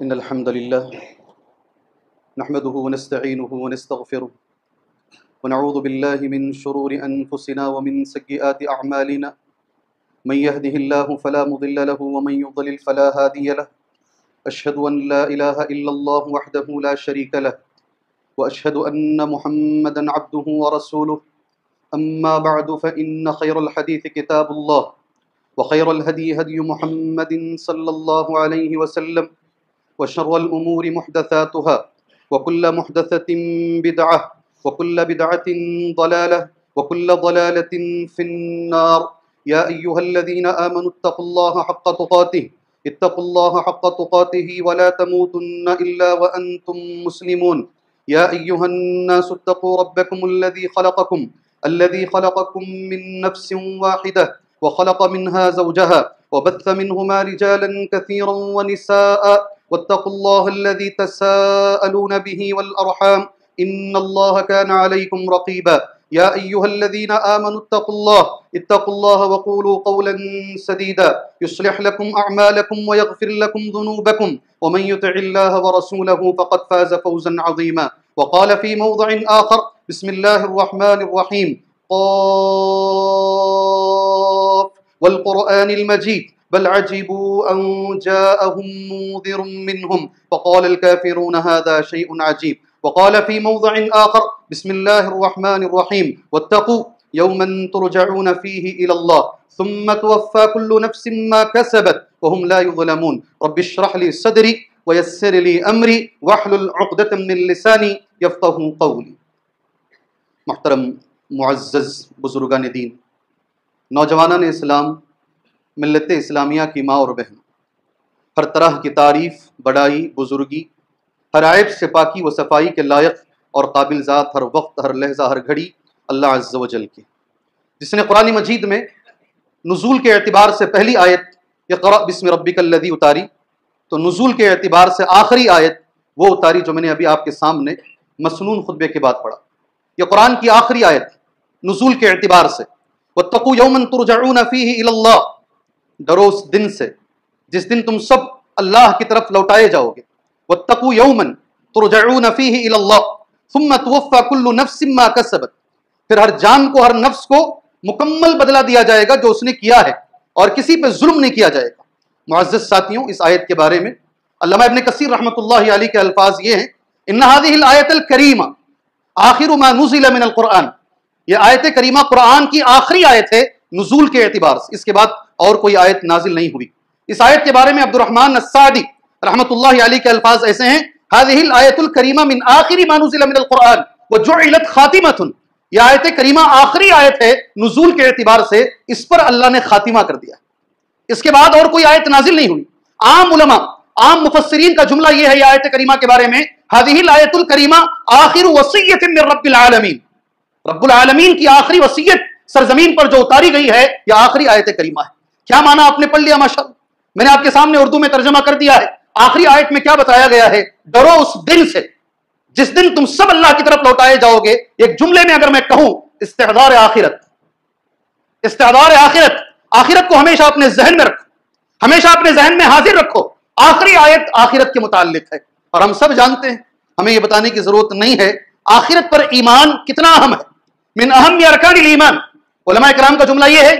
إن الحمد لله نحمده ونستعينه ونستغفره ونعوذ بالله من شرور أنفسنا ومن سيئات أعمالنا من يهده الله فلا مضل له ومن يضلل فلا هادي له أشهد أن لا إله إلا الله وحده لا شريك له وأشهد أن محمدا عبده ورسوله أما بعد فإن خير الحديث كتاب الله وخير الهدي هدي محمد صلى الله عليه وسلم وشر الأمور محدثاتها وكل محدثة بدعة وكل بدعة ضلالة وكل ضلالة في النار يا أيها الذين آمنوا اتقوا الله حق تقاته اتقوا الله حق تقاته ولا تموتن إلا وأنتم مسلمون يا أيها الناس اتقوا ربكم الذي خلقكم من نفس واحدة وخلق منها زوجها وبث منهما رجالا كثيرا ونساء واتقوا الله الذي تساءلون به والأرحام إن الله كان عليكم رقيبا يا أيها الذين آمنوا اتقوا الله وقولوا قولا سديدا يصلح لكم أعمالكم ويغفر لكم ذنوبكم ومن يطع الله ورسوله فقد فاز فوزا عظيما وقال في موضع آخر بسم الله الرحمن الرحيم قاف والقرآن المجيد بل عجبوا أن جاءهم منذر منهم فقال الكافرون هذا شيء عجيب وقال في موضع آخر بسم الله الرحمن الرحيم واتقوا يوما ترجعون فيه إلى الله ثم توفى كل نفس ما كسبت وهم لا يظلمون رب اشرح لي صدري ويسر لي أمري واحلل عقدة من لساني يفقهوا قولي. محترم معزز بزرگان دین، نوجوانان اسلام، ملت اسلامیہ کی ماں اور بہن، ہر طرح کی تعریف، بڑائی، بزرگی، ہر عیب سے پاکی و صفائی کے لائق اور قابل ذات ہر وقت، ہر لحظہ، ہر گھڑی اللہ عز و جل کی، جس نے قرآن مجید میں نزول کے اعتبار سے پہلی آیت اقرأ بسم ربک الذی اتاری، تو نزول کے اعتبار سے آخری آیت وہ اتاری جو میں نے ابھی آپ کے سامنے مسنون خطبے کے بعد پڑھا. یہ قرآن کی آخری آیت نزول کے اعتبار سے. واتقوا یوما ترجعون فیہ الی اللہ، ڈرو اس دن سے جس دن تم سب اللہ کی طرف لوٹائے جاؤ گے. واتقوا یوما ترجعون فیہ الی اللہ ثم توفى كل نفس ما كسبت، پھر ہر جان کو، ہر نفس کو مکمل بدلہ دیا جائے گا جو اس نے کیا ہے، اور کسی پہ ظلم نہیں کیا جائے گا. معزز ساتھیوں، اس آیت کے بارے میں علامہ ابن کثیر رحمۃ اللہ علیہ کے الفاظ یہ ہیں: ان هذه الآیۃ الکریمہ آخر ما نزل من القرآن، یہ آیت کریمہ قرآن کی آخری آیت ہے نزول کے اعتبار سے، اس کے بعد اور کوئی آیت نازل نہیں ہوئی. اس آیت کے بارے میں عبد الرحمن السعدی رحمۃ اللہ علیہ کے الفاظ ایسے ہیں: هذه الآیۃ الکریمہ من آخر ما نزل من القرآن وجعلت خاتمۃ، یہ آیت کریمہ آخری آیت ہے نزول کے اعتبار سے، اس پر اللہ نے خاتمہ کر دیا. اس کے بعد اور کوئی آیت نازل نہیں ہوئی. عام علماء، عام مفسرین کا جملہ یہ ہے یہ آیت کریمہ کے بارے میں: هذه الآیۃ الکریمہ آخر وصیۃ من رب العالمین، رب العالمین کی آخری وصیت سرزمین پر جو اتاری گئی ہے یہ آخری آیت کریمہ ہے. کیا معنی آپ نے پڑھ لیا ماشاءاللہ، میں نے آپ کے سامنے اردو میں ترجمہ کر دیا ہے. آخری آیت میں کیا بتایا گیا ہے؟ ڈرو اس دن سے جس دن تم سب اللہ کی طرف لوٹائے جاؤ گے. ایک جملے میں اگر میں کہوں، استحضار آخرت، استحضار آخرت، آخرت کو ہمیشہ اپنے ذہن میں رکھو، ہمیشہ اپنے ذہن میں حاضر رکھو. آخری آیت آخرت کے متعلق ہے، اور ہم سب جانتے ہیں، ہمیں یہ بتانے کی ضرورت نہیں ہے آخرت پر ایمان کتنا اہم ہے. من اہم ارکان الایمان، علماء کرام کا جملہ یہ ہے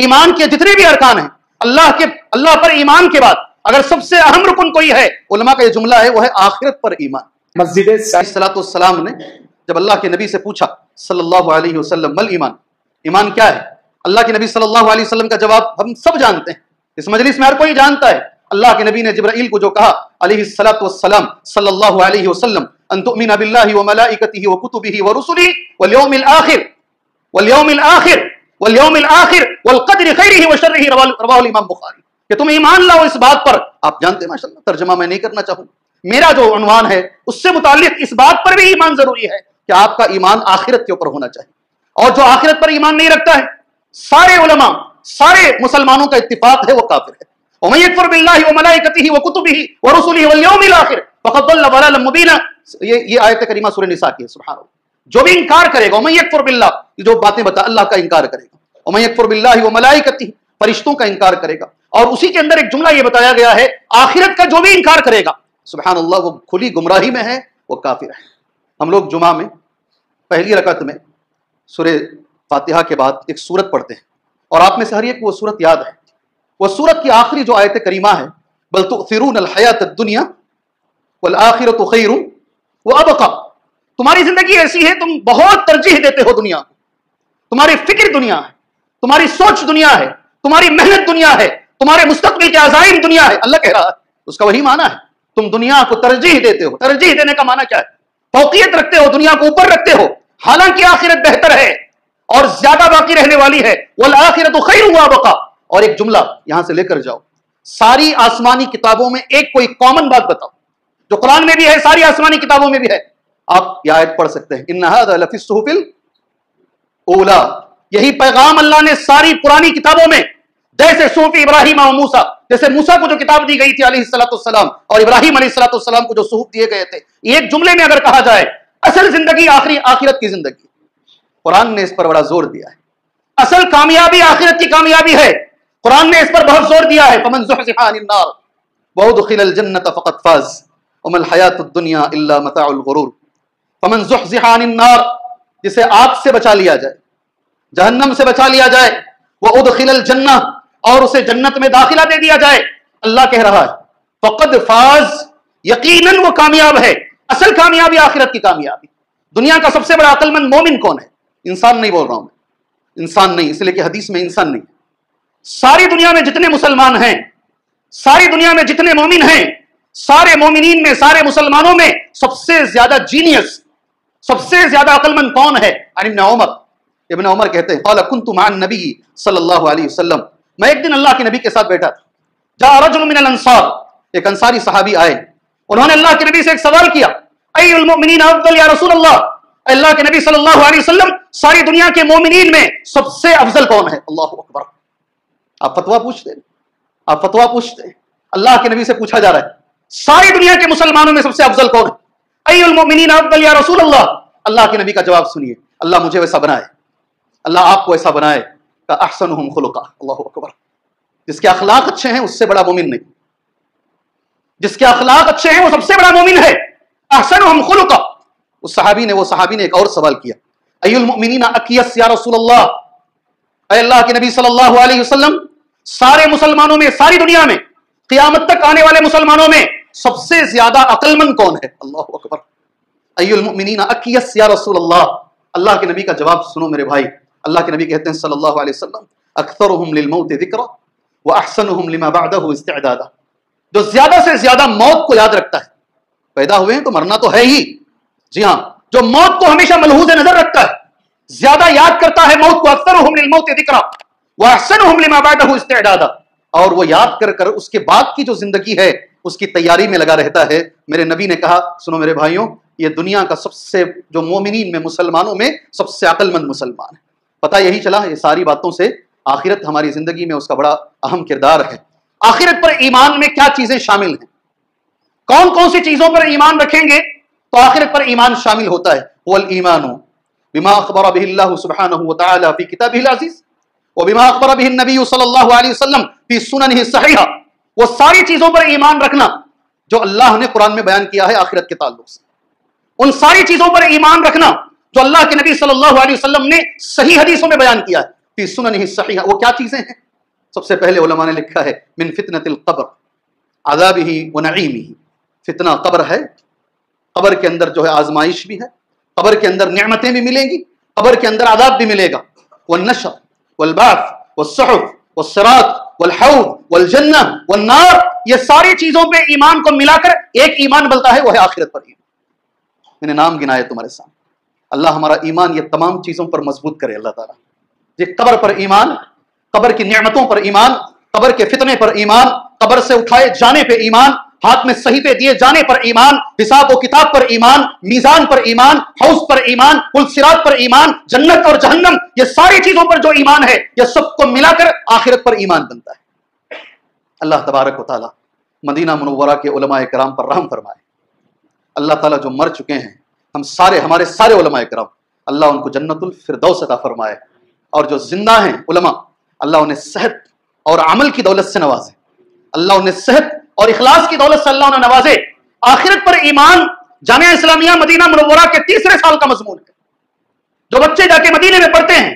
ایمان کے جتنے بھی ارکان ہیں، اللہ پر ایمان کے بعد اگر سب سے اہم رکن کوئی ہے، علماء کا یہ جملہ ہے، وہ ہے آخرت پر ایمان. مسجد صلاۃ والسلام نے جب اللہ کے نبی سے پوچھا صلی اللہ علیہ وسلم مل ایمان، ایمان کیا ہے، اللہ کے نبی صلی اللہ علیہ وسلم کا جواب ہم سب جانتے ہیں، اس مجلس میں ہر کوئی جانتا ہے. اللہ کے نبی نے جبرائیل کو جو کہا علیہ الصلوۃ والسلام صلی اللہ علیہ وسلم: ان تؤمن باللہ وملائکتہ وکتبہ ورسلہ والیوم الآخر والقدر خیرہ وشرہ، رواہ الامام بخاری. کہ تم ایمان لاؤ اس بات پر. آپ جانتے ہیں ماشاءاللہ، ترجمہ میں نہیں کرنا چاہوں، میرا جو عنوان ہے اس سے متعلق اس بات پر بھی ایمان ضروری ہے کہ آپ کا ایمان آخرت کے اوپر ہونا چاہیے. اور جو آخرت پر ایمان نہیں رکھتا ہے، سارے علماء، سارے مسلمانوں کا اتفاق ہے وہ کافر ہے. ومن یکفر باللہ وملائکتہ وکتبہ ورسلہ والیوم الآخر فقد ضل ضلالا مبینا، یہ آیت کریمہ سورہ نساء کی ہے. سبحان اللہ. جو بھی انکار کرے گا، ومن یکفر باللہ، جو باتیں بتا اللہ کا انکار کرے گا، ومن یکفر باللہ وملائکتہ، فرشتوں کا انکار کرے گا. اور اسی کے اندر ایک جملہ یہ بتایا گیا ہے آخرت کا جو بھی انکار کرے گا، سبحان اللہ، وہ کھلی گمراہی میں ہے، وہ کافر ہے۔ ہم لوگ جمعہ میں پہلی رکعت میں سورہ فاتحہ کے بعد ایک سورت پڑھتے ہیں، اور آپ میں سے ہر ایک کو وہ سورت یاد ہے۔ وہ سورت کی آخری جو آیت کریمہ ہے، بل تؤثرون الحیات الدنیا والآخرۃ خیر وابقی، تمہاری زندگی ایسی ہے، تم بہت ترجیح دیتے ہو دنیا کو، تمہاری فکر دنیا ہے، تمہاری سوچ دنیا ہے، تمہاری محنت دنیا ہے، تمہارے مستقبل کے عزائم دنیا ہے۔ اللہ کہہ رہا ہے، اس کا وہی معنی ہے، تم دنیا کو ترجیح دیتے ہو۔ ترجیح دینے کا معنی کیا ہے؟ فوقیت رکھتے ہو، دنیا کو اوپر رکھتے ہو، حالانکہ آخرت بہتر ہے اور زیادہ باقی رہنے والی ہے۔ والآخرۃ خیر وابقی، اور ایک جملہ یہاں سے لے کر جاؤ، ساری آسمانی کتابوں میں ایک کوئی کامن بات بتاؤ جو قرآن میں بھی ہے، ساری آسمانی کتابوں میں بھی ہے۔ آپ یہ آیت پڑھ سکتے ہیں، ان ھذا لفی الصحف الاولی، یہی پیغام اللہ نے ساری پرانی کتابوں میں، جیسے صحف ابراہیم و موسیٰ، جیسے موسیٰ کو جو کتاب دی گئی تھی علیہ السلام اور ابراہیم علیہ السلام کو جو صحف دیے گئے تھے، ایک جملے میں اگر کہا جائے اصل زندگی آخرت کی زندگی، قرآن نے اس پر بڑا زور دیا ہے۔ اصل کامیابی آخرت کی کامیابی ہے، قرآن نے اس پر بہت زور دیا ہے۔ فمن زحزح عن النار وادخل الجنة فقد فاز وما الحیاۃ الدنیا الا متاع الغرور۔ فمن زحزح عن النار، جسے آگ سے بچا لیا جائے، جہنم سے بچا لیا جائے، وادخل الجنہ، اور اسے جنت میں داخلہ دے دیا جائے، اللہ کہہ رہا ہے فقد فاز، یقیناً وہ کامیاب ہے۔ اصل کامیابی آخرت کی کامیابی۔ دنیا کا سب سے بڑا عقل مند مومن کون ہے؟ انسان نہیں بول رہا ہوں میں، انسان نہیں، اس لیے کہ حدیث میں انسان نہیں، ساری دنیا میں جتنے مسلمان ہیں، ساری دنیا میں جتنے مومن ہیں، سارے مومنین میں، سارے مسلمانوں میں سب سے زیادہ جینیس، سب سے زیادہ عقل مند کون ہے؟ ابن عمر، ابن عمر کہتے ہیں قال كنت مع النبي صلی اللہ علیہ وسلم، میں ایک دن اللہ کے نبی کے ساتھ بیٹھا تھا، جاء رجل من الانصار، ایک انصاری صحابی آئے، انہوں نے اللہ کے نبی سے ایک سوال کیا، ای المؤمنین افضل یا رسول اللہ، اللہ کے نبی صلی اللہ علیہ وسلم، ساری دنیا کے مومنین میں سب سے افضل کون ہے؟ اللہ اکبر۔ آپ فتویٰ پوچھتے ہیں، آپ فتویٰ پوچھتے ہیں، اللہ کے نبی سے پوچھا جا رہا ہے ساری دنیا کے مسلمانوں میں سب سے افضل کون ہے؟ ای المؤمنین افضل یا رسول اللہ۔ اللہ کے نبی کا جواب سنیے، اللہ مجھے ویسا بنائے، اللہ آپ کو ایسا بنائے کہ احسنہم خلقا، اللہ اکبر، جس کے اخلاق اچھے ہیں اس سے بڑا مومن نہیں، جس کے اخلاق اچھے ہیں وہ سب سے بڑا مومن ہے۔ احسنہم خلقا۔ اس صحابی نے ایک اور سوال کیا، ای المؤمنین اکیس یا رسول اللہ، اے اللہ کے نبی صلی اللہ علیہ وسلم، سارے مسلمانوں میں، ساری دنیا میں، قیامت تک آنے والے مسلمانوں میں سب سے زیادہ عقل مند کون ہے؟ اللہ اکبر۔ ای المؤمنین اکیس یا رسول اللہ، اللہ کے نبی کا جواب سنو میرے بھائی، اللہ کے نبی کہتے ہیں صلی اللہ علیہ وسلم اکثرہم للموت ذکرا واحسنہم لما بعدہ استعدادا، جو زیادہ سے زیادہ موت کو یاد رکھتا ہے، پیدا ہوئے ہیں تو مرنا تو ہے ہی، جی ہاں، جو موت کو ہمیشہ ملحوظ نظر رکھتا ہے، زیادہ یاد کرتا ہے موت کو، اکثرہم للموت ذکرا واحسنہم لما بعدہ استعدادا، اور وہ یاد کر کر اس کے بعد کی جو زندگی ہے اس کی تیاری میں لگا رہتا ہے۔ میرے نبی نے کہا سنو میرے بھائیوں، یہ دنیا کا سب سے، جو مومنین میں، مسلمانوں میں سب سے عقل مند مسلمان ہے۔ پتہ یہی چلا یہ ساری باتوں سے آخرت ہماری زندگی میں اس کا بڑا اہم کردار ہے۔ آخرت پر ایمان میں کیا چیزیں شامل ہیں، کون کون سی چیزوں پر ایمان رکھیں گے تو آخرت پر ایمان شامل ہوتا ہے؟ والایمان بما اخبر به اللہ سبحانہ وتعالی فی کتابہ العزیز وبما اخبر به النبی صلی اللہ علیہ وسلم فی سننہ الصحیحہ، وہ ساری چیزوں پر ایمان رکھنا جو اللہ نے قرآن میں بیان کیا ہے آخرت کے تعلق سے، ان ساری چیزوں پر ایمان رکھنا جو اللہ کے نبی صلی اللہ علیہ وسلم نے صحیح حدیثوں میں بیان کیا ہے فی سننہ الصحیحہ۔ وہ کیا چیزیں ہیں؟ سب سے پہلے علماء نے لکھا ہے من فتنۃ القبر عذابہ ونعیمہ، فتنہ قبر ہے، قبر کے اندر جو ہے آزمائش بھی ہے، قبر کے اندر نعمتیں بھی ملیں گی، قبر کے اندر عذاب بھی ملے گا، والنشر والبعث والصحف والصراط والحوض والجنہ والنار، یہ ساری چیزوں پہ ایمان کو ملا کر ایک ایمان بنتا ہے، وہ ہے آخرت پر ایمان۔ میں نے نام گنائے تمہارے سامنے، اللہ ہمارا ایمان یہ تمام چیزوں پر مضبوط کرے اللہ تعالیٰ۔ یہ قبر پر ایمان، قبر کی نعمتوں پر ایمان، قبر کے فتنے پر ایمان، قبر سے اٹھائے جانے پہ ایمان، ہاتھ میں صحیفے دیے جانے پر ایمان، حساب و کتاب پر ایمان، میزان پر ایمان، حوض پر ایمان، پل صراط پر ایمان، جنت اور جہنم، یہ ساری چیزوں پر جو ایمان ہے یہ سب کو ملا کر آخرت پر ایمان بنتا ہے۔ اللہ تبارک و تعالی مدینہ منورہ کے علماء کرام پر رحم فرمائے۔ اللہ تعالیٰ جو مر چکے ہیں ہمارے سارے علماء کرام، اللہ ان کو جنت الفردوس عطا فرمائے، اور جو زندہ ہیں علماء، اللہ انہیں صحت اور عمل کی دولت سے نوازے، اللہ انہیں صحت اور اخلاص کی دولت سے اللہ انہیں نوازے، آخرت پر ایمان جامعہ اسلامیہ مدینہ منورہ کے 3 سال کا مضمون ہے. جو بچے جا کے مدینے میں پڑھتے ہیں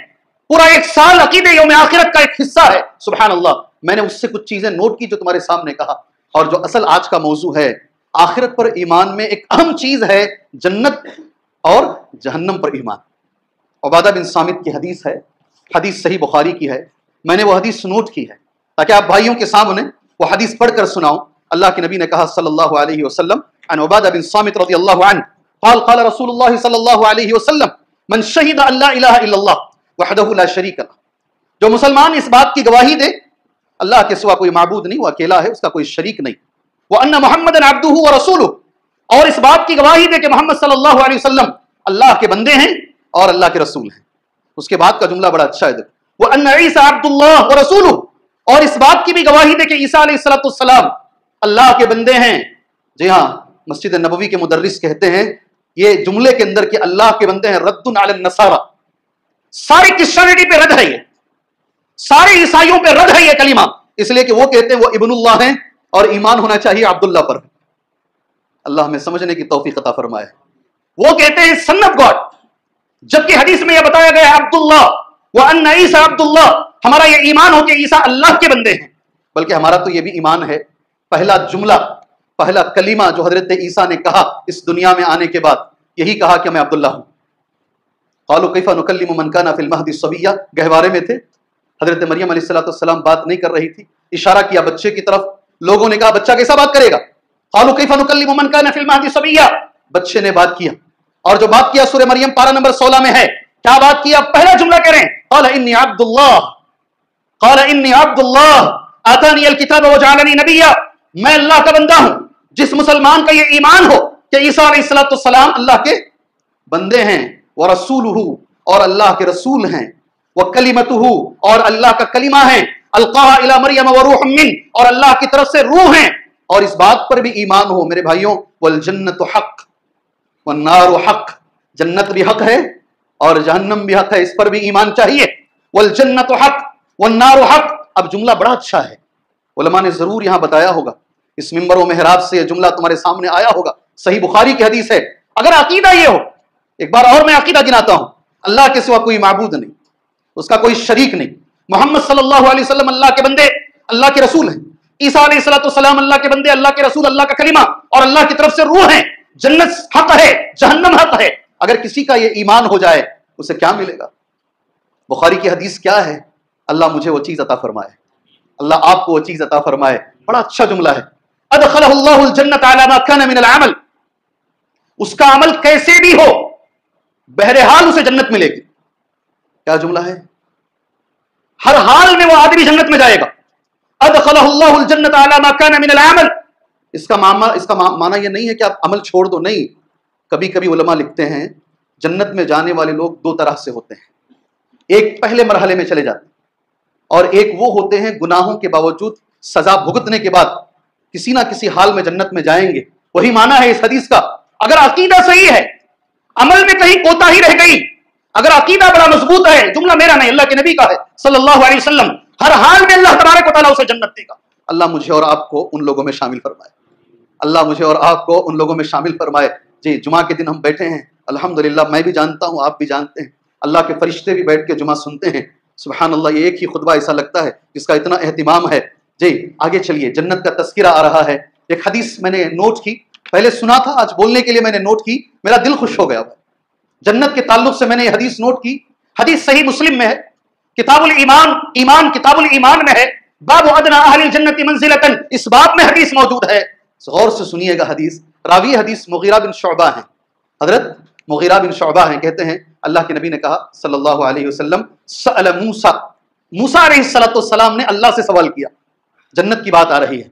پورا 1 سال عقیدے یوم آخرت کا ایک حصہ ہے. سبحان اللہ. میں نے اس سے کچھ چیزیں نوٹ کی جو تمہارے سامنے کہا. اور جو اصل آج کا موضوع ہے آخرت پر ایمان میں ایک اہم چیز ہے جنت اور جہنم پر ایمان. عبادہ بن صامت کی حدیث ہے, حدیث صحیح بخاری کی ہے. میں نے وہ حدیث نوٹ کی ہے تاکہ آپ بھائیوں کے سامنے وہ حدیث پڑھ کر سناؤں. اللہ کے نبی نے کہا صلی اللہ علیہ وسلم عن عبادہ بن صامت رضی اللہ عنہ قال قال رسول اللہ صلی اللہ علیہ وسلم من شہد ان لا الہ الا اللہ وحدہ لا شریک لہ. جو مسلمان اس بات کی گواہی دے اللہ کے سوا کوئی معبود نہیں, وہ اکیلا ہے, اس کا کوئی شریک نہیں. وَأَنَّ مُحَمَّدًا عَبْدُهُ وَرَسُولُهُ, اور اس بات کی گواہی دے کہ محمد صلی اللہ علیہ وسلم اللہ کے بندے ہیں اور اللہ کے رسول ہیں. اس کے بعد کا جملہ بڑا اچھا ہے. وَأَنَّ عِيسَىٰ عَبْدُ اللَّهِ وَرَسُولُهُ, اور اس بات کی بھی گواہی دے کہ عیسیٰ علیہ السلام اللہ کے بندے ہیں. جی ہاں, مسجد نبوی کے مدرس کہتے ہیں یہ جملے کے اندر کہ اللہ کے بندے ہیں رد علی النصارى, ساری کرسچینٹی پہ رد ہے, یہ سارے عیسائیوں پہ رد ہے یہ کلمہ, اس لیے کہ وہ کہتے ہیں وہ ابن اللہ ہیں اور ایمان ہونا چاہیے عبداللہ پر. اللہ ہمیں سمجھنے کی توفیق عطا فرمائے. وہ کہتے ہیں سن آف گاڈ, جبکہ حدیث میں یہ بتایا گیا ہے عبداللہ وان عیسیٰ عبداللہ. ہمارا یہ ایمان ہو کہ عیسیٰ اللہ کے بندے ہیں, بلکہ ہمارا تو یہ بھی ایمان ہے پہلا جملہ پہلا کلمہ جو حضرت عیسیٰ نے کہا اس دنیا میں آنے کے بعد, یہی کہا کہ میں عبداللہ ہوں. قالوا کیف نکلم من کان فی المہد صبیا, گہوارے میں تھے, حضرت مریم علیہ السلام بات نہیں کر رہی تھی, اشارہ کیا بچے کی طرف. لوگوں نے کہا بچہ کیسا بات کرے گا؟ قالوا کیف نکلم من کان فی المہد صبیا, بچے نے بات کیا. اور جو بات کیا سورہ مریم پارہ نمبر 16 میں ہے. کیا بات کیا؟ پہلا جملہ کہہ رہے ہیں قال انی عبد اللہ, قال انی عبد اللہ آتانی الکتاب وجعلنی نبیا, میں اللہ کا بندہ ہوں. جس مسلمان کا یہ ایمان ہو کہ عیسیٰ علیہ السلام اللہ کے بندے ہیں, ورسولہ, اور اللہ کے رسول ہیں, وکلمتہ, اور اللہ کا کلمہ ہے, القاها الی مریم وروح من, اور اللہ کی طرف سے روح ہیں, اور اس بات پر بھی ایمان ہو میرے بھائیوں والجنت حق والنار حق, جنت بھی حق ہے اور جہنم بھی حق ہے, اس پر بھی ایمان چاہیے. والجنت حق والنار حق. اب جملہ بڑا اچھا ہے, علماء نے ضرور یہاں بتایا ہوگا, اس منبر و محراب سے یہ جملہ تمہارے سامنے آیا ہوگا, صحیح بخاری کی حدیث ہے. اگر عقیدہ یہ ہو, ایک بار اور میں عقیدہ گناتا ہوں, اللہ کے سوا کوئی معبود نہیں, اس کا کوئی شریک نہیں, محمد صلی اللہ علیہ وسلم اللہ کے بندے اللہ کے رسول ہیں, عیسیٰ علیہ السلام اللہ کے بندے اللہ کے رسول اللہ کا کلمہ اور اللہ کی طرف سے روح ہیں, جنت حق ہے جہنم حق ہے. اگر کسی کا یہ ایمان ہو جائے اسے کیا ملے گا؟ بخاری کی حدیث کیا ہے؟ اللہ مجھے وہ چیز عطا فرمائے, اللہ آپ کو وہ چیز عطا فرمائے. بڑا اچھا جملہ ہے, ادخلہ اللہ الجنت علی ما کان من العمل, اس کا عمل کیسے بھی ہو بہرحال اسے جنت ملے گی. کیا جملہ ہے؟ ہر حال میں وہ آدمی جنت میں جائے گا. ادخلہ اللہ الجنت علی ما کان من العمل, اس کا معنی یہ نہیں ہے کہ آپ عمل چھوڑ دو, نہیں. کبھی کبھی علماء لکھتے ہیں جنت میں جانے والے لوگ 2 طرح سے ہوتے ہیں, ایک پہلے مرحلے میں چلے جاتے ہیں اور ایک وہ ہوتے ہیں گناہوں کے باوجود سزا بھگتنے کے بعد کسی نہ کسی حال میں جنت میں جائیں گے. وہی معنی ہے اس حدیث کا. اگر عقیدہ صحیح ہے, عمل میں کہیں کوتاہی رہ گئی, اگر عقیدہ بڑا مضبوط ہے, جملہ میرا نہیں اللہ کے نبی کا ہے صلی اللہ علیہ وسلم, ہر حال میں اللہ تبارک و تعالیٰ اسے جنت دے گا. اللہ مجھے اور آپ کو ان لوگوں میں شامل فرمائے, اللہ مجھے اور آپ کو ان لوگوں میں شامل فرمائے. جی جمعہ کے دن ہم بیٹھے ہیں, الحمدللہ میں بھی جانتا ہوں آپ بھی جانتے ہیں, اللہ کے فرشتے بھی بیٹھ کے جمعہ سنتے ہیں. سبحان اللہ, یہ ایک ہی خطبہ ایسا لگتا ہے جس کا اتنا اہتمام ہے. جی آگے چلیے, جنت کا تذکرہ آ رہا ہے. ایک حدیث میں نے نوٹ کی, پہلے سنا تھا, آج بولنے کے لیے میں نے نوٹ کی, میرا دل خوش ہو گیا. جنت کے تعلق سے میں نے یہ حدیث نوٹ کی. حدیث صحیح مسلم میں ہے, کتاب الایمان کتاب الایمان میں ہے, باب ادنی اہل الجنت منزلۃ, اس باب میں حدیث موجود ہے. غور سے سنیے گا حدیث. راوی حدیث مغیرہ بن شعبہ ہیں, حضرت مغیرہ بن شعبہ ہیں. کہتے ہیں اللہ کے نبی نے کہا صلی اللہ علیہ وسلم, سأل موسیٰ علیہ السلام نے اللہ سے سوال کیا. جنت کی بات آ رہی ہے.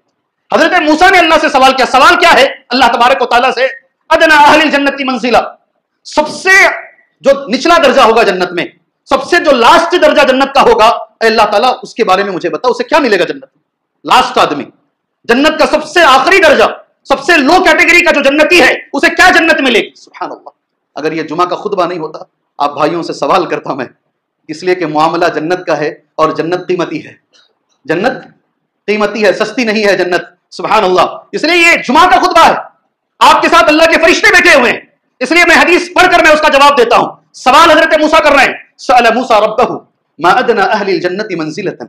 حضرت موسیٰ نے اللہ سے سوال کیا. سوال کیا ہے اللہ تبارک و تعالیٰ سے؟ ادنی اہل الجنت منزلہ, سب سے جو نچلا درجہ ہوگا جنت میں, سب سے جو لاسٹ درجہ جنت کا ہوگا, اے اللہ تعالیٰ اس کے بارے میں مجھے بتا, اسے کیا ملے گا جنت میں؟ لاسٹ آدمی, جنت کا سب سے آخری درجہ, سب سے لو کیٹیگری کا جو جنتی ہے, اسے کیا جنت ملے گی؟ سبحان اللہ. اگر یہ جمعہ کا خطبہ نہیں ہوتا, آپ بھائیوں سے سوال کرتا میں, اس لیے کہ معاملہ جنت کا ہے اور جنت قیمتی ہے. جنت قیمتی ہے, سستی نہیں ہے جنت. سبحان اللہ. اس لیے یہ جمعہ کا خطبہ ہے, آپ کے ساتھ اللہ کے فرشتے بیٹھے ہوئے ہیں، اس لیے میں حدیث پڑھ کر میں اس کا جواب دیتا ہوں. سوال حضرت موسیٰ کر رہے ہیں. سأل موسیٰ ربہ ما ادنى اہل الجنت منزلۃ.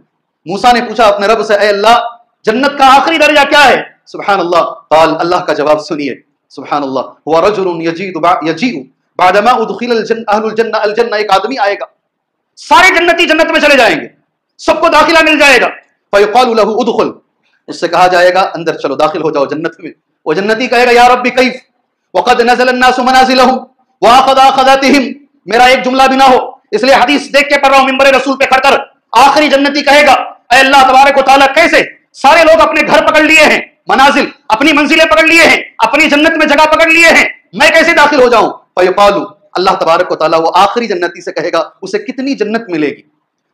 موسیٰ نے پوچھا اپنے رب سے، اے اللہ جنت کا آخری درجہ کیا ہے؟ سبحان اللہ. قال، اللہ کا جواب سنیے، سبحان اللہ. هو رجل یجیء بعدما ادخل اہل الجنہ. الجنہ، ایک آدمی آئے گا، سارے جنتی جنت میں چلے جائیں گے، سب کو داخلہ مل جائے گا. فیقال له ادخل، اس سے کہا جائے گا اندر چلو، داخل ہو جاؤ جنت میں. وہ جنتی کہے گا یا رب کیف وقد نزل الناس منازلهم واخذ اخذاتهم. میرا ایک جملہ بھی نہ ہو، اس لیے حدیث دیکھ کے پڑھ رہا ہوں ممبر رسول پہ کھڑ کر. آخری جنتی کہے گا اے اللہ تبارک و تعالیٰ، کیسے سارے لوگ اپنے گھر پکڑ لیے ہیں، منازل اپنی منزلیں پکڑ لیے ہیں، اپنی جنت میں جگہ پکڑ لیے ہیں، میں کیسے داخل ہو جاؤں؟ فیقال، اللہ تبارک و تعالیٰ وہ آخری جنتی سے کہے گا اسے کتنی جنت ملے گی،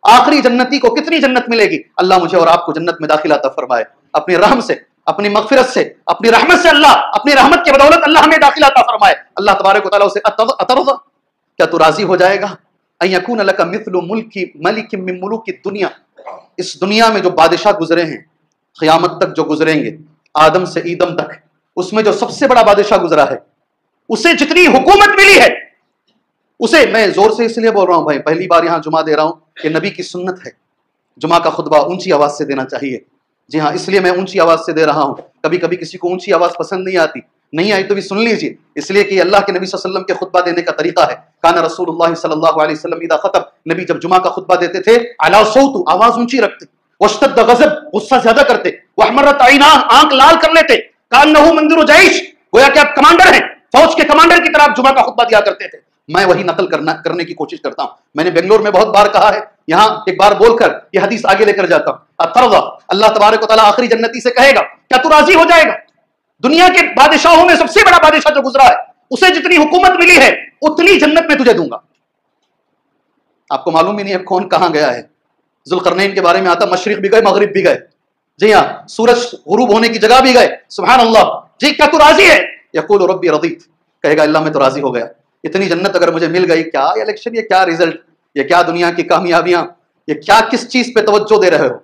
آخری جنتی کو کتنی جنت ملے گی؟ اللہ مجھے اور آپ کو جنت میں داخلہ عطا فرمائے اپنی رحم سے، اپنی مغفرت سے، اپنی رحمت سے. اللہ اپنی رحمت کے بدولت اللہ ہمیں داخلہ عطا فرمائے. اللہ تبارک و تعالیٰ اسے اترضا، کیا تو راضی ہو جائے گا؟ ان یکون لک مثل ملک من ملوک الدنیا. اس دنیا میں جو بادشاہ گزرے ہیں قیامت تک جو گزریں گے، آدم سے ایدم تک، اس میں جو سب سے بڑا بادشاہ گزرا ہے، اسے جتنی حکومت ملی ہے، اسے میں زور سے اس لیے بول رہا ہوں بھائی، پہلی بار یہاں جمعہ دے رہا ہوں کہ نبی کی سنت ہے جمعہ کا خطبہ اونچی آواز سے دینا چاہیے. جی ہاں، اس لیے میں اونچی آواز سے دے رہا ہوں. کبھی کبھی کسی کو اونچی آواز پسند نہیں آتی، نہیں آئی تو بھی سن لیجیے، اس لیے کہ اللہ کے نبی صلی اللہ علیہ وسلم کے خطبہ دینے کا طریقہ ہے. کان رسول اللہ صلی اللہ علیہ وسلم اذا خطب، نبی جب جمعہ کا خطبہ دیتے تھے علی صوت، آواز اونچی رکھتے، واشتد غضب، غصہ زیادہ کرتے، واحمرت عیناہ، آنکھ لال کر لیتے، کانہ منذر جیش، گویا کہ آپ کمانڈر ہیں، فوج کے کمانڈر کی طرح جمعہ کا خطبہ دیا کرتے تھے. میں وہی نقل کرنے کی کوشش کرتا ہوں. میں نے بنگلور میں بہت بار کہا ہے، یہاں ایک بار بول کر یہ حدیث آگے لے کر جاتا ہوں. اترضا، اللہ تبارک و تعالیٰ آخری جنتی سے کہے گا کیا تو راضی ہو جائے گا؟ دنیا کے بادشاہوں میں سب سے بڑا بادشاہ جو گزرا ہے، اسے جتنی حکومت ملی ہے اتنی جنت میں تجھے دوں گا. آپ کو معلوم ہی نہیں ہے کون کہاں گیا ہے. ذوالقرنین کے بارے میں آتا مشرق بھی گئے مغرب بھی گئے. جی ہاں، سورج غروب ہونے کی جگہ بھی گئے. سبحان اللہ. جی کیا تو راضی ہے؟ یقول ربی رضیت، کہے گا اللہ میں تو راضی ہو گیا. اتنی جنت اگر مجھے مل گئی، کیا الیکشن، یہ کیا ریزلٹ، یہ کیا دنیا کی کامیابیاں، یہ کیا کس چیز پہ توجہ دے رہے ہو،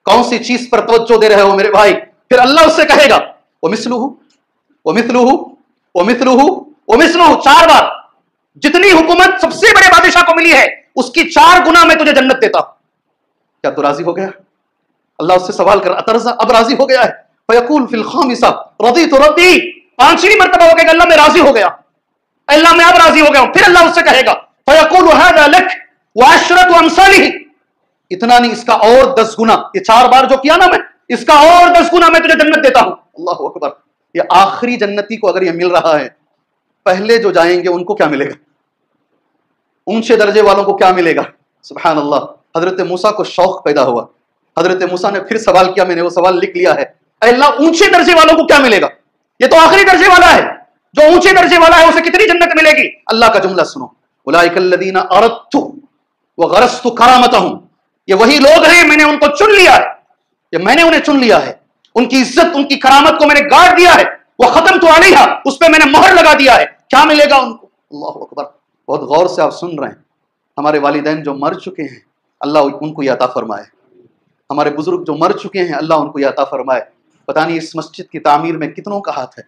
کون سی چیز پر توجہ دے رہے ہو میرے بھائی؟ پھر اللہ اس سے کہے گا ومثلہ ومثلہ ومثلہ ومثلہ، 4 بار. جتنی حکومت سب سے بڑے بادشاہ کو ملی ہے اس کی 4 گنا میں تجھے جنت دیتا. کیا تو راضی ہو گیا؟ اللہ اس سے سوال کر اترضا، اب راضی ہو گیا ہے؟ فیقول فی الخامسہ رضیت ربی، 5ویں مرتبہ ہو گیا کہ اللہ میں راضی ہو گیا، اللہ میں اب راضی ہو گیا ہوں. پھر اللہ اس سے کہے گا فیقول ھذا لک وعشرۃ امثالہ، اتنا نہیں اس کا اور 10 گنا. یہ 4 بار جو کیا نا میں، اس کا اور 10 گنا میں تجھے جنت دیتا ہوں. اللہ اکبر. یہ آخری جنتی کو اگر یہ مل رہا ہے، پہلے جو جائیں گے ان کو کیا ملے گا؟ اونچے درجے والوں کو کیا ملے گا؟ سبحان اللہ. حضرت موسیٰ کو شوق پیدا ہوا. حضرت موسیٰ نے پھر سوال کیا، میں نے وہ سوال لکھ لیا ہے. اے اللہ اونچے درجے والوں کو کیا ملے گا؟ یہ تو آخری درجے والا ہے، جو اونچے درجے والا ہے اسے کتنی جنت ملے گی؟ اللہ کا جملہ سنو، اولئک الذین اردت وغرست کرامتہم، یہ وہی لوگ ہیں میں نے ان کو چن لیا ہے، یہ میں نے انہیں چن لیا ہے، ان کی عزت ان کی کرامت کو میں نے گاڑ دیا ہے، وختمت علیہا، اس پہ میں نے مہر لگا دیا ہے. کیا ملے گا ان کو؟ اللہ اکبر. بہت غور سے آپ سن رہے ہیں. ہمارے والدین جو مر چکے ہیں اللہ ان کو یہ عطا فرمائے، ہمارے بزرگ جو مر چکے ہیں اللہ ان کو یہ عطا فرمائے. پتہ نہیں اس مسجد کی تعمیر میں کتنوں کا ہاتھ ہے.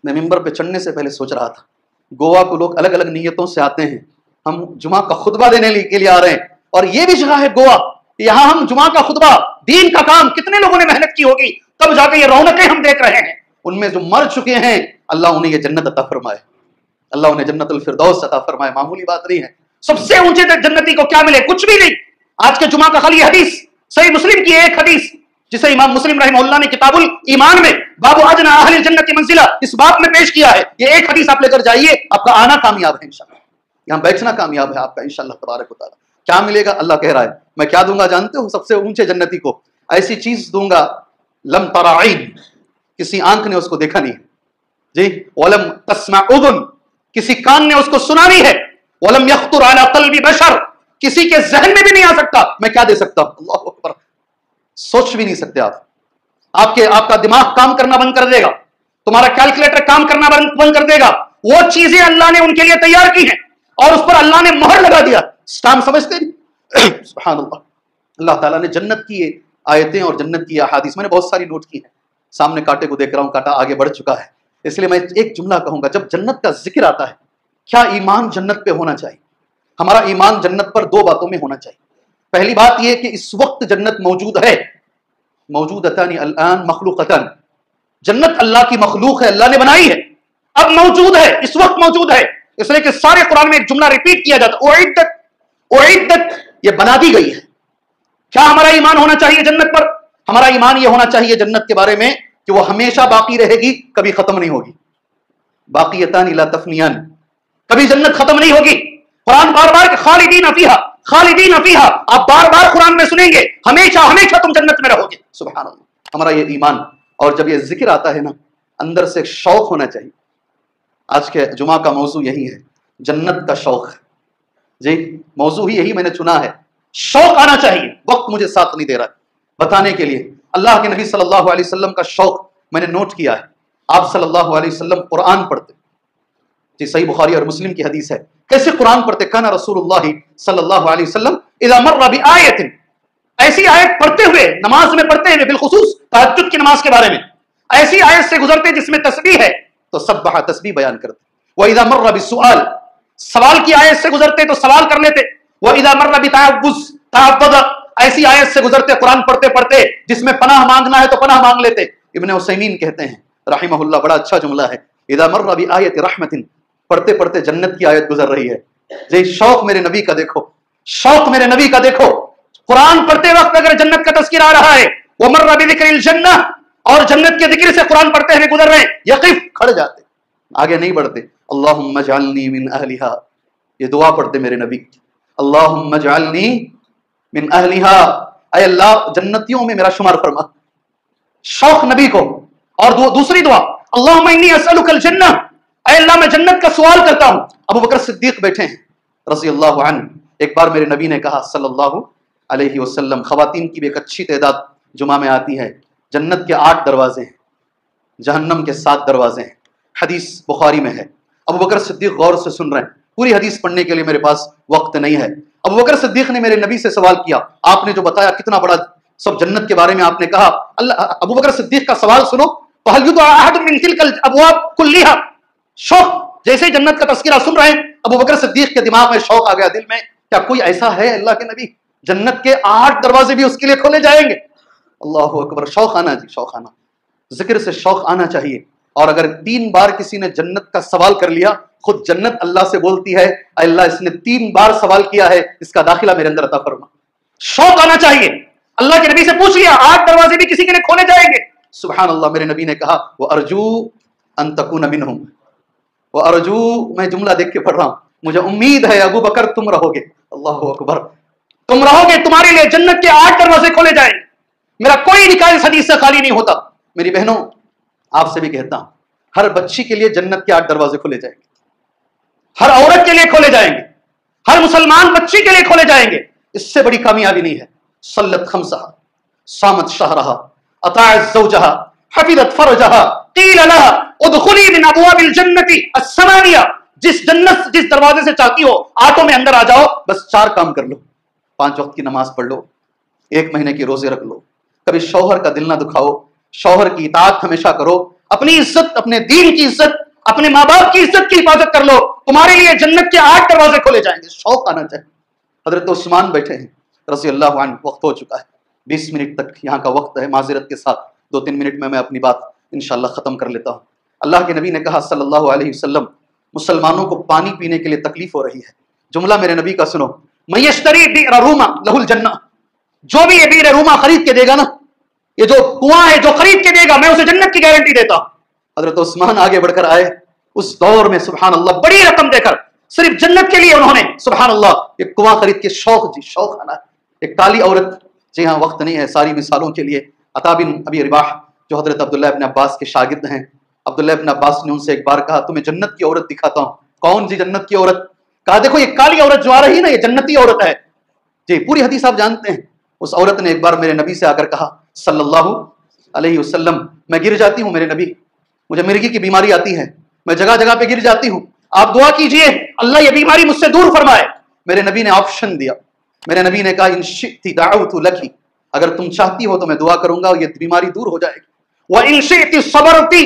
میں ممبر پہ چڑھنے سے پہلے سوچ رہا تھا، گوا کو لوگ الگ الگ نیتوں سے آتے ہیں، ہم جمعہ کا خطبہ دینے کے لیے آ رہے ہیں، اور یہ بھی جگہ ہے گوا، یہاں ہم جمعہ کا خطبہ، دین کا کام کتنے لوگوں نے محنت کی ہوگی، تب جا کے یہ رونقیں ہم دیکھ رہے ہیں. ان میں جو مر چکے ہیں اللہ انہیں یہ جنت عطا فرمائے، اللہ انہیں جنت الفردوس عطا فرمائے. معمولی بات نہیں ہے. سب سے اونچے جنتی کو کیا ملے؟ کچھ بھی نہیں. آج کے جمعہ کا خالی حدیث، صحیح مسلم کی ایک حدیث جسے امام مسلم رحمہ اللہ نے کتاب الایمان میں باب ادنی اہل الجنت منزلہ اس باب میں پیش کیا ہے. یہ ایک حدیث آپ لے کر جائیے، آپ کا آنا کامیاب ہے انشاءاللہ، یہاں بیٹھنا کامیاب ہے آپ کا انشاءاللہ تبارک و تعالی. کیا ملے گا؟ اللہ کہہ رہا ہے میں کیا دوں گا جانتے ہو؟ سب سے اونچے جنتی کو ایسی چیز دوں گا لم تر عین، کسی آنکھ نے اس کو دیکھا نہیں ہے، جی، ولم تسمع اذن، کسی کان نے اس کو سنا نہیں ہے، ولم یخطر علی قلب بشر، کسی کے ذہن میں بھی نہیں آ سکتا. میں کیا دے سکتا ہوں؟ اللہ اکبر. سوچ بھی نہیں سکتے آپ کا دماغ کام کرنا بند کر دے گا، تمہارا کیلکولیٹر کام کرنا بند کر دے گا. وہ چیزیں اللہ نے ان کے لیے تیار کی ہیں اور اس پر اللہ نے مہر لگا دیا. اسٹام سمجھتے نہیں؟ سبحان اللہ. اللہ تعالیٰ نے جنت کی آیتیں اور جنت کی احادیث میں نے بہت ساری نوٹ کی ہیں. سامنے کانٹے کو دیکھ رہا ہوں، کانٹا آگے بڑھ چکا ہے. اس لیے میں ایک جملہ کہوں گا، جب جنت کا ذکر آتا ہے، کیا ایمان جنت پہ ہونا چاہیے؟ ہمارا ایمان جنت پر دو باتوں میں ہونا چاہیے۔ پہلی بات یہ کہ اس وقت جنت موجود ہے، موجودتان الان مخلوقتان، جنت اللہ کی مخلوق ہے، اللہ نے بنائی ہے، اب موجود ہے، اس وقت موجود ہے، اس لیے کہ سارے قرآن میں ایک جملہ ریپیٹ کیا جاتا ہے، اعدت، یہ بنا دی گئی ہے۔ کیا ہمارا ایمان ہونا چاہیے جنت پر؟ ہمارا ایمان یہ ہونا چاہیے جنت کے بارے میں کہ وہ ہمیشہ باقی رہے گی، کبھی ختم نہیں ہوگی، باقیتان لا تفنیان، کبھی جنت ختم نہیں ہوگی۔ قرآن بار بار خالدین فیہا، خالدین فیہا، آپ بار بار قرآن میں سنیں گے ہمیشہ ہمیشہ تم جنت میں رہو گے۔ سبحان اللہ، ہمارا یہ ایمان، اور جب یہ ذکر آتا ہے نا، اندر سے شوق ہونا چاہیے۔ آج کے جمعہ کا موضوع یہی ہے، جنت کا شوق۔ جی موضوع ہی یہی میں نے چنا ہے، شوق آنا چاہیے۔ وقت مجھے ساتھ نہیں دے رہا بتانے کے لیے۔ اللہ کے نبی صلی اللہ علیہ وسلم کا شوق میں نے نوٹ کیا ہے، آپ صلی اللہ علیہ وسلم قرآن پڑھتے، جی صحیح بخاری اور مسلم کی حدیث ہے، کیسے قرآن پڑھتے؟ کان رسول اللہ صلی اللہ علیہ وسلم اذا مر بآیت، ایسی آیت پڑھتے ہوئے، نماز میں پڑھتے ہوئے، بالخصوص تہجد کی نماز کے بارے میں، ایسی آیت سے گزرتے جس میں تسبیح ہے تو سبح، تسبیح بیان کرتے۔ وَإِذَا مَرَّ بِالسُّؤَالِ، سوال کی آیت سے گزرتے تو سوال کر لیتے۔ وَإِذَا مَرَّ بِتَعَوُّذ، تعوّذ، ایسی آیت سے گزرتے قرآن پڑھتے پڑھتے جس میں پناہ مانگنا ہے تو پناہ مانگ لیتے۔ ابن عثیمین کہتے ہیں رحمہ اللہ، بڑا اچھا جملہ ہے، اذا مر بآیت رحمت، پڑھتے پڑھتے جنت کی آیت گزر رہی ہے۔ جی شوق میرے نبی کا دیکھو، شوق میرے نبی کا دیکھو، قرآن پڑھتے وقت اگر جنت کا تذکر آ رہا ہے، ومر بذکر الجنہ، اور جنت کے ذکر سے قرآن پڑھتے ہوئے گزر رہے ہیں، یقف، کھڑ جاتے، آگے نہیں بڑھتے۔ اللہم اجعلنی من اہلہا، یہ دعا پڑھتے میرے نبی، اللہم اجعلنی من اہلہا، اے اللہ جنتیوں میں میرا شمار فرما، شوق نبی کو۔ اور دوسری دعا، اللہم انی اسألک الجنہ، اے اللہ میں جنت کا سوال کرتا ہوں۔ ابو بکر صدیق بیٹھے ہیں رضی اللہ عنہ، ایک بار میرے نبی نے کہا صلی اللہ علیہ وسلم، خواتین کی بھی ایک اچھی تعداد جمعہ میں آتی ہے، جنت کے 8 دروازے ہیں، جہنم کے 7 دروازے ہیں، حدیث بخاری میں ہے۔ ابو بکر صدیق غور سے سن رہے ہیں، پوری حدیث پڑھنے کے لیے میرے پاس وقت نہیں ہے۔ ابو بکر صدیق نے میرے نبی سے سوال کیا، آپ نے جو بتایا کتنا بڑا سب جنت کے بارے میں آپ نے کہا، اللہ ابو بکر صدیق کا سوال سنو، فَهَلْ يُدْعَى أَحَدٌ مِّن تِلْكَ الْأَبْوَابِ كُلِّهَا، شوق، جیسے ہی جنت کا تذکرہ سن رہے ہیں ابو بکر صدیق کے دماغ میں شوق آ گیا، دل میں، کیا کوئی ایسا ہے اللہ کے نبی جنت کے 8 دروازے بھی اس کے لیے کھولے جائیں گے؟ اللہ اکبر، شوق آنا جی، شوق آنا، ذکر سے شوق آنا چاہیے۔ اور اگر 3 بار کسی نے جنت کا سوال کر لیا، خود جنت اللہ سے بولتی ہے، اے اللہ اس نے 3 بار سوال کیا ہے، اس کا داخلہ میرے اندر عطا فرما۔ شوق آنا چاہیے، اللہ کے نبی سے پوچھ لیا 8 دروازے بھی کسی کے لیے کھولے جائیں گے؟ سبحان اللہ، میرے نبی نے کہا وَأَرْجُو أَن تَكُونَ مِنْهُمْ، وَأَرْجُو، میں جملہ دیکھ کے پڑھ رہا ہوں، مجھے امید ہے ابو بکر تم رہو گے، اللہ اکبر، تم رہو گے، تمہارے لیے جنت کے 8 دروازے کھولے جائیں گے۔ میرا کوئی نکاح اس حدیث سے خالی نہیں ہوتا۔ میری بہنوں، آپ سے بھی کہتا ہوں، ہر بچی کے لیے جنت کے 8 دروازے کھولے جائیں گے، ہر عورت کے لیے کھولے جائیں گے، ہر مسلمان بچی کے لیے کھولے جائیں گے۔ اس سے بڑی کامیابی نہیں ہے۔ صلت خمسہا، صامت شہرہا، اطاعت زوجہا، حفظت فرجہا، قیل لہا ادخلی من ابواب الجنت الثمانیہ، جس دروازے سے چاہتی ہو آٹوں میں اندر آ جاؤ، بس 4 کام کر لو، 5 وقت کی نماز پڑھ لو، 1 مہینے کی روزے رکھ لو، کبھی شوہر کا دل نہ دکھاؤ، شوہر کی اطاعت ہمیشہ کرو، اپنی عزت، اپنے دین کی عزت، اپنے ماں باپ کی عزت کی حفاظت کر لو، تمہارے لیے جنت کے 8 دروازے کھولے جائیں گے۔ شوق آنا چاہیے۔ حضرت عثمان بیٹھے ہیں رضی اللہ عنہ، وقت ہو چکا ہے، 20 منٹ تک یہاں کا وقت ہے، معذرت کے ساتھ 2-3 منٹ میں اپنی بات انشاءاللہ ختم کر لیتا ہوں۔ اللہ کے نبی نے کہا صلی اللہ علیہ وسلم، مسلمانوں کو پانی پینے کے لیے تکلیف ہو رہی ہے، جملہ میرے نبی کا سنو، من یشتری بئر روما لہ الجنہ، جو بھی یہ بئر روما خرید کے دے گا نا، یہ جو کنواں ہے جو خرید کے دے گا، میں اسے جنت کی گارنٹی دیتا ہوں۔ حضرت عثمان آگے بڑھ کر آئے، اس دور میں سبحان اللہ بڑی رقم دے کر صرف جنت کے لیے انہوں نے سبحان اللہ ایک کنواں خرید کے، شوق جی، شوق آنا ہے۔ ایک کالی عورت، جی ہاں وقت نہیں ہے ساری مثالوں کے لیے، عطا بن ابی رباح جو حضرت عبداللہ ابن عباس کے شاگرد ہیں، عبداللہ ابن عباس نے ان سے ایک بار کہا تمہیں جنت کی عورت دکھاتا ہوں۔ کون جی جنت کی عورت؟ کہا دیکھو یہ کالی عورت جو آ رہی ہے نا، یہ جنتی عورت ہے۔ جی پوری حدیث آپ جانتے ہیں۔ اس عورت نے ایک بار میرے نبی سے آ کر کہا صلی اللہ علیہ وسلم، میں گر جاتی ہوں میرے نبی، مجھے مرگی کی بیماری آتی ہے، میں جگہ جگہ پہ گر جاتی ہوں، آپ دعا کیجئے اللہ یہ بیماری مجھ سے دور فرمائے۔ میرے نبی نے آپشن دیا، میرے نبی نے کہا ان شئت دعوت لکی، اگر تم چاہتی ہو تو میں دعا کروں گا اور یہ بیماری دور ہو جائے گی، وَإِن شِئْتِ صَبَرْتِ،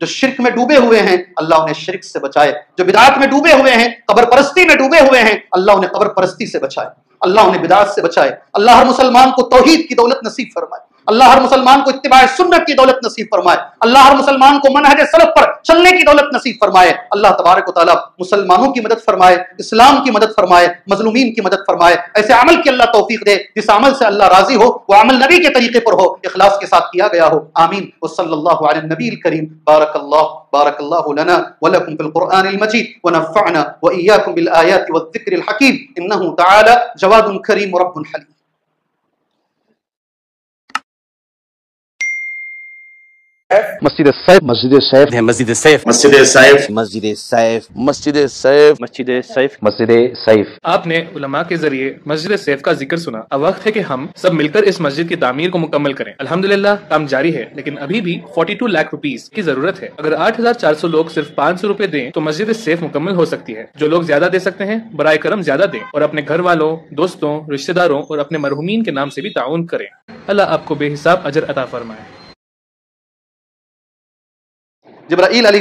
جو شرک میں ڈوبے ہوئے ہیں اللہ انہیں شرک سے بچائے، جو بدعات میں ڈوبے ہوئے ہیں، قبر پرستی میں ڈوبے ہوئے ہیں اللہ انہیں قبر پرستی سے بچائے، اللہ انہیں بدعات سے بچائے، اللہ ہر مسلمان کو توحید کی دولت نصیب فرمائے، اللہ ہر مسلمان کو اتباع سنت کی دولت نصیب فرمائے، اللہ ہر مسلمان کو منہج سلف پر چلنے کی دولت نصیب فرمائے، اللہ تبارک و تعالیٰ مسلمانوں کی مدد فرمائے، اسلام کی مدد فرمائے، مظلومین کی مدد فرمائے، ایسے عمل کی اللہ توفیق دے جس عمل سے اللہ راضی ہو، وہ عمل نبی کے طریقے پر ہو، اخلاص کے ساتھ کیا گیا ہو، آمین وصلی اللہ علی النبی الکریم۔ بارک اللہ لنا ولکم فی القرآن المجید ونفعنا وإیاکم بالآیات والذکر الحکیم انہ تعالی جواد کریم رب حلیم۔ مسجد السیف، مسجد السیف، مسجد السیف، مسجد السیف، مسجد السیف، مسجد السیف، مسجد السیف، مسجد السیف۔ آپ نے علماء کے ذریعے مسجد سیف کا ذکر سنا، اب وقت ہے کہ ہم سب مل کر اس مسجد کی تعمیر کو مکمل کریں۔ الحمدللہ کام جاری ہے، لیکن ابھی بھی 42 لاکھ روپیز کی ضرورت ہے۔ اگر 8400 لوگ صرف 500 روپے دیں تو مسجد سیف مکمل ہو سکتی ہے۔ جو لوگ زیادہ دے سکتے ہیں برائے کرم زیادہ دیں اور اپنے گھر والوں، دوستوں، رشتہ داروں اور اپنے مرحومین کے نام سے بھی تعاون کریں۔ اللہ آپ کو بے حساب اجر عطا فرمائے۔ جبرائیل علیہ